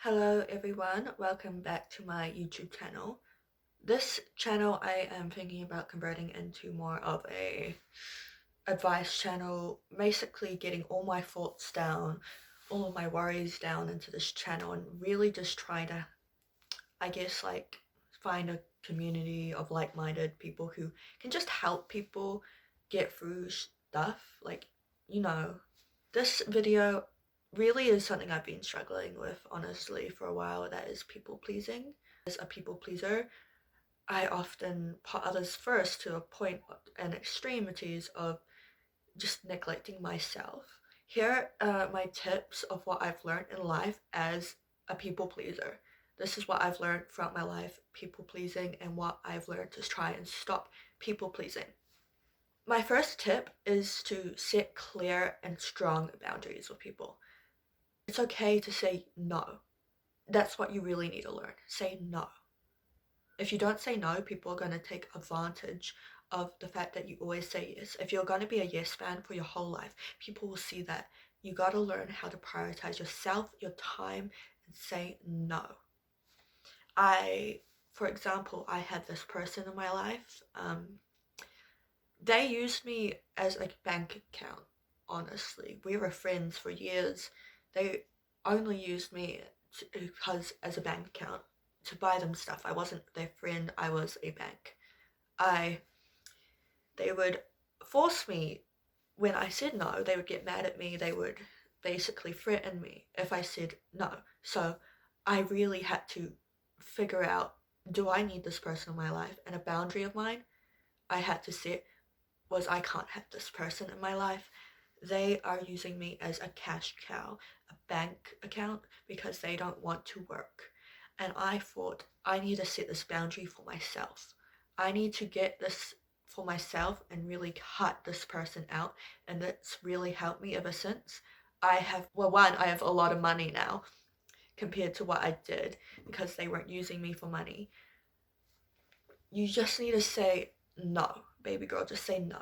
Hello everyone, welcome back to my YouTube channel. This channel I am thinking about converting into more of a advice channel, basically getting all my thoughts down, all of my worries down into this channel and really just trying to, find a community of like-minded people who can just help people get through stuff. This video really is something I've been struggling with, honestly, for a while. That is people pleasing. As a people pleaser, I often put others first to a point and extremities of just neglecting myself. Here are my tips of what I've learned in life as a people pleaser. This is what I've learned throughout my life, people pleasing, and what I've learned to try and stop people pleasing. My first tip is to set clear and strong boundaries with people. It's okay to say no. That's what you really need to learn. Say no. If you don't say no, people are going to take advantage of the fact that you always say yes. If you're going to be a yes man for your whole life, people will see that. You got to learn how to prioritize yourself, your time, and say no. For example, I had this person in my life. They used me as a bank account, honestly. We were friends for years. They only used me because as a bank account to buy them stuff. I wasn't their friend, I was a bank. They would force me when I said no, they would get mad at me, they would basically threaten me if I said no. So I really had to figure out, do I need this person in my life? And a boundary of mine I had to set was I can't have this person in my life. They are using me as a cash cow, a bank account, because they don't want to work. And I thought I need to set this boundary for myself. I need to get this for myself and really cut this person out. And that's really helped me ever since. I have a lot of money now compared to what I did because they weren't using me for money. You just need to say no, baby girl, just say no.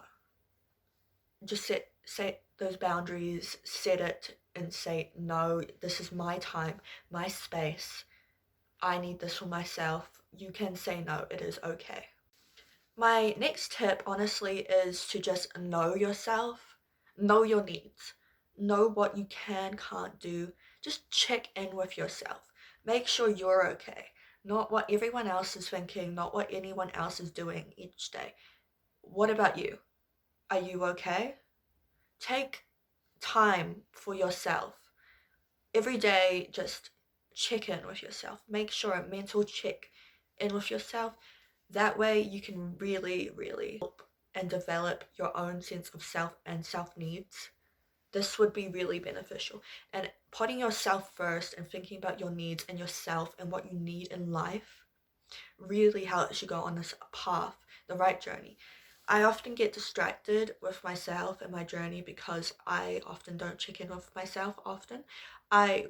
Just set those boundaries, set it and say, no, this is my time, my space. I need this for myself. You can say no, it is okay. My next tip, honestly, is to just know yourself, know your needs, know what you can't do. Just check in with yourself. Make sure you're okay, not what everyone else is thinking, not what anyone else is doing each day. What about you? Are you okay? Take time for yourself. Every day, just check in with yourself. Make sure a mental check in with yourself. That way you can really help and develop your own sense of self and self-needs. This would be really beneficial. And putting yourself first and thinking about your needs and yourself and what you need in life really helps you go on this path, the right journey. I often get distracted with myself and my journey because I often don't check in with myself often. I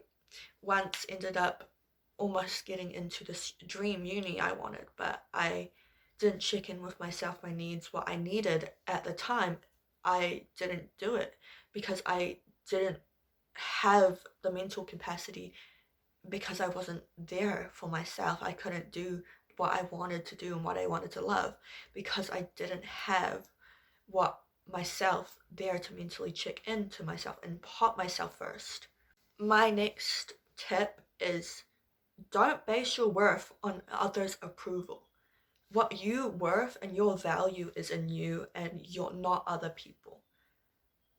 once ended up almost getting into this dream uni I wanted, but I didn't check in with myself, my needs, what I needed at the time. I didn't do it because I didn't have the mental capacity because I wasn't there for myself. I couldn't do what I wanted to do and what I wanted to love because I didn't have what myself there to mentally check into myself and put myself first. My next tip is don't base your worth on others' approval. What you worth and your value is in you and you're not other people.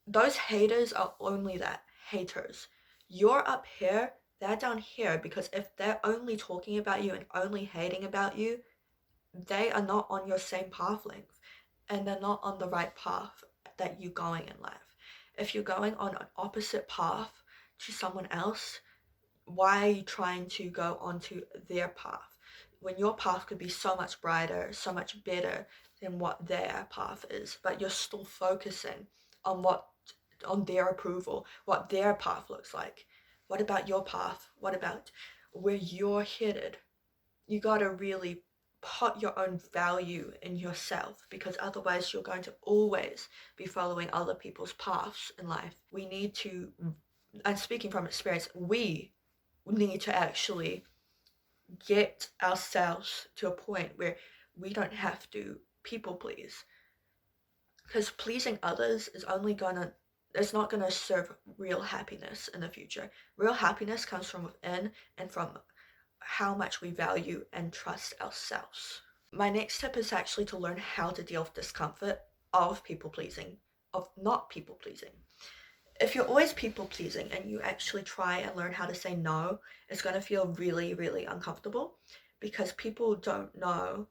Those haters are only that, haters. You're up here, they're down here, because if they're only talking about you and only hating about you, they are not on your same path length and they're not on the right path that you're going in life. If you're going on an opposite path to someone else, why are you trying to go onto their path when your path could be so much brighter, so much better than what their path is, but you're still focusing on their approval, what their path looks like. What about your path? What about where you're headed? You gotta really put your own value in yourself because otherwise you're going to always be following other people's paths in life. We need to, and speaking from experience, we need to actually get ourselves to a point where we don't have to people please. Because pleasing others is only gonna, it's not gonna serve real happiness in the future. Real happiness comes from within and from how much we value and trust ourselves. My next tip is actually to learn how to deal with discomfort of people pleasing, of not people pleasing. If you're always people pleasing and you actually try and learn how to say no, it's going to feel really, really uncomfortable because people don't know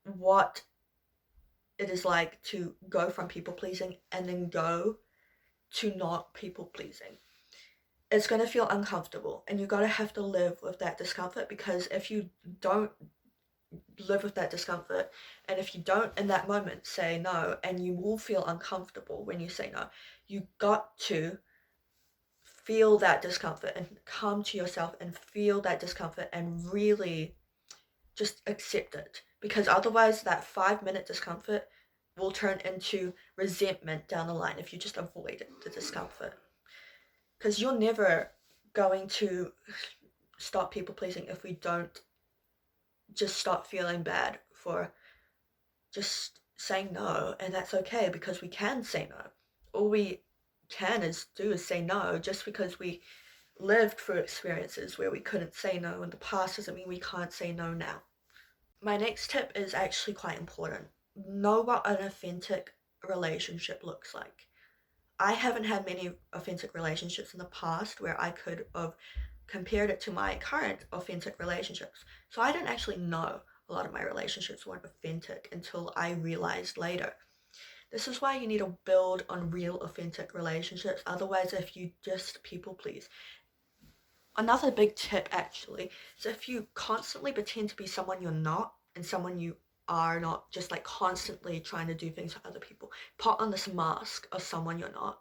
what it is like to go from people pleasing and then go to not people pleasing. It's going to feel uncomfortable and you're going to have to live with that discomfort, because if you don't live with that discomfort, and if you don't in that moment say no, and you will feel uncomfortable when you say no, you got to feel that discomfort and come to yourself and feel that discomfort and really just accept it, because otherwise that 5 minute discomfort will turn into resentment down the line if you just avoid the discomfort, because you're never going to stop people pleasing if we don't just stop feeling bad for just saying no. And that's okay, because we can say no. All we can do is say no. Just because we lived through experiences where we couldn't say no in the past doesn't mean we can't say no now. My next tip is actually quite important. Know what an authentic relationship looks like. I haven't had many authentic relationships in the past where I could have compared it to my current authentic relationships. So I didn't actually know a lot of my relationships weren't authentic until I realized later. This is why you need to build on real authentic relationships. Otherwise, if you just people please. Another big tip actually is if you constantly pretend to be someone you're not and someone you are not, just like constantly trying to do things for other people, put on this mask of someone you're not,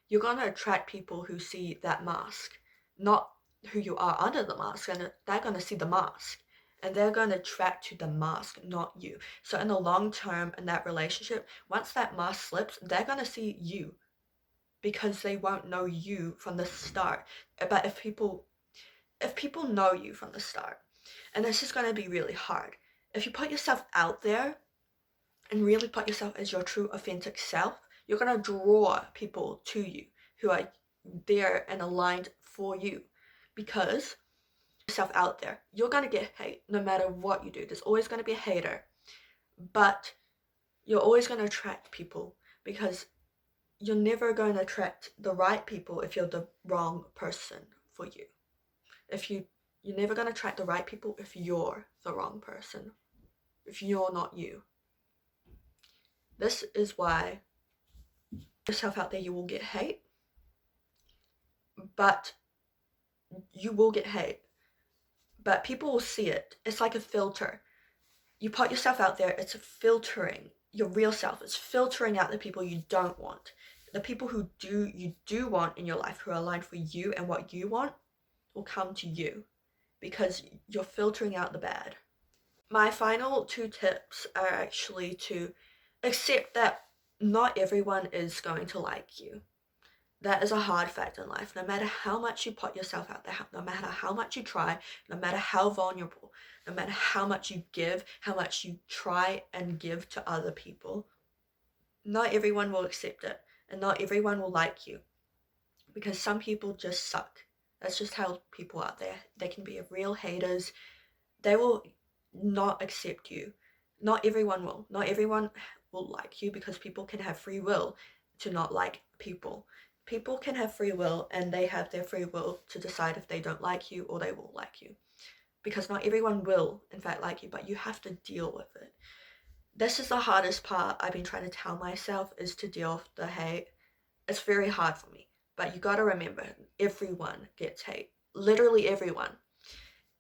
you're going to attract people who see that mask, not who you are under the mask, and they're going to see the mask and they're going to attract to the mask, not you. So in the long term in that relationship, once that mask slips, they're going to see you because they won't know you from the start. But if people know you from the start, and this is going to be really hard, if you put yourself out there and really put yourself as your true authentic self, you're going to draw people to you who are there and aligned for you, because yourself out there, you're going to get hate no matter what you do. There's always going to be a hater, but you're always going to attract people, because you're never going to attract the right people if you're the wrong person for you. You're never going to attract the right people if you're the wrong person, if you're not you. This is why yourself out there, you will get hate, but you will get hate, but people will see it. It's like a filter. You put yourself out there, it's filtering your real self. It's filtering out the people you don't want. The people who you do want in your life, who are aligned for you and what you want, will come to you because you're filtering out the bad. My final 2 tips are actually to accept that not everyone is going to like you. That is a hard fact in life. No matter how much you put yourself out there, no matter how much you try, no matter how vulnerable, no matter how much you give, how much you try and give to other people, not everyone will accept it and not everyone will like you, because some people just suck. That's just how people are there. They can be real haters. They will not accept you. Not everyone will. Not everyone will like you, because people can have free will to not like people. People can have free will and they have their free will to decide if they don't like you or they will like you. Because not everyone will, in fact, like you, but you have to deal with it. This is the hardest part I've been trying to tell myself, is to deal with the hate. It's very hard for me, but you gotta remember, everyone gets hate. Literally everyone.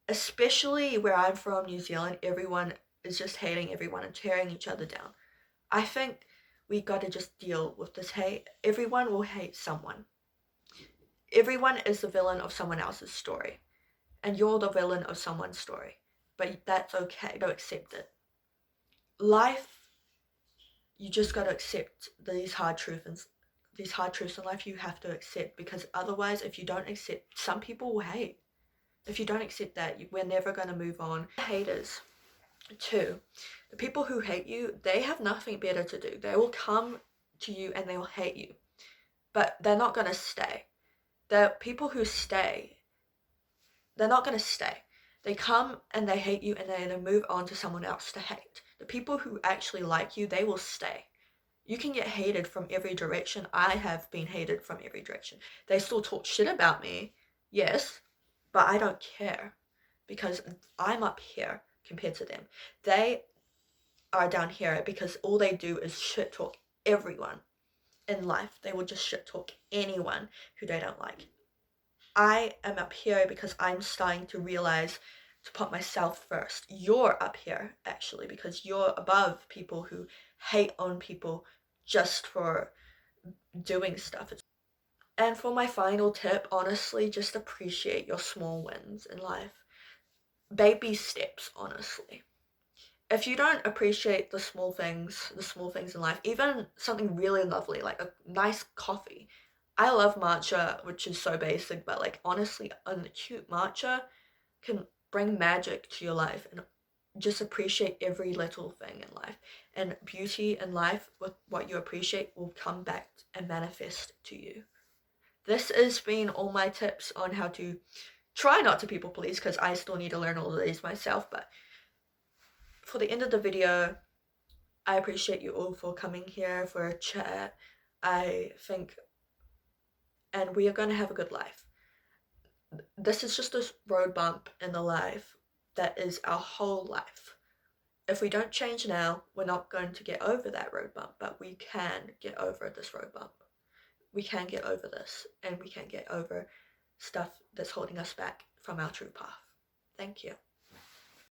Especially where I'm from, New Zealand, everyone is just hating everyone and tearing each other down. I think we gotta just deal with this hate. Everyone will hate someone. Everyone is the villain of someone else's story. And you're the villain of someone's story. But that's okay, don't accept it. Life, you just gotta accept these hard truths in life. You have to accept, because otherwise, if you don't accept, some people will hate. If you don't accept that, we're never going to move on. Haters. 2, the people who hate you, they have nothing better to do. They will come to you and they will hate you, but they're not going to stay. The people who stay, they're not going to stay. They come and they hate you and they move on to someone else to hate. The people who actually like you, they will stay. You can get hated from every direction. I have been hated from every direction. They still talk shit about me, yes, but I don't care because I'm up here compared to them. They are down here because all they do is shit talk everyone in life. They will just shit talk anyone who they don't like. I am up here because I'm starting to realize to put myself first. You're up here actually because you're above people who hate on people just for doing stuff. And for my final tip, honestly, just appreciate your small wins in life. Baby steps, honestly. If you don't appreciate the small things in life, even something really lovely like a nice coffee. I love matcha, which is so basic, but like honestly, a cute matcha can bring magic to your life, and just appreciate every little thing in life. And beauty in life, with what you appreciate, will come back and manifest to you. This has been all my tips on how to try not to people please, because I still need to learn all of these myself. But for the end of the video, I appreciate you all for coming here for a chat. I think, and we are going to have a good life. This is just a road bump in the life that is our whole life. If we don't change now, we're not going to get over that road bump, but we can get over this road bump. We can get over this, and we can get over stuff that's holding us back from our true path. Thank you.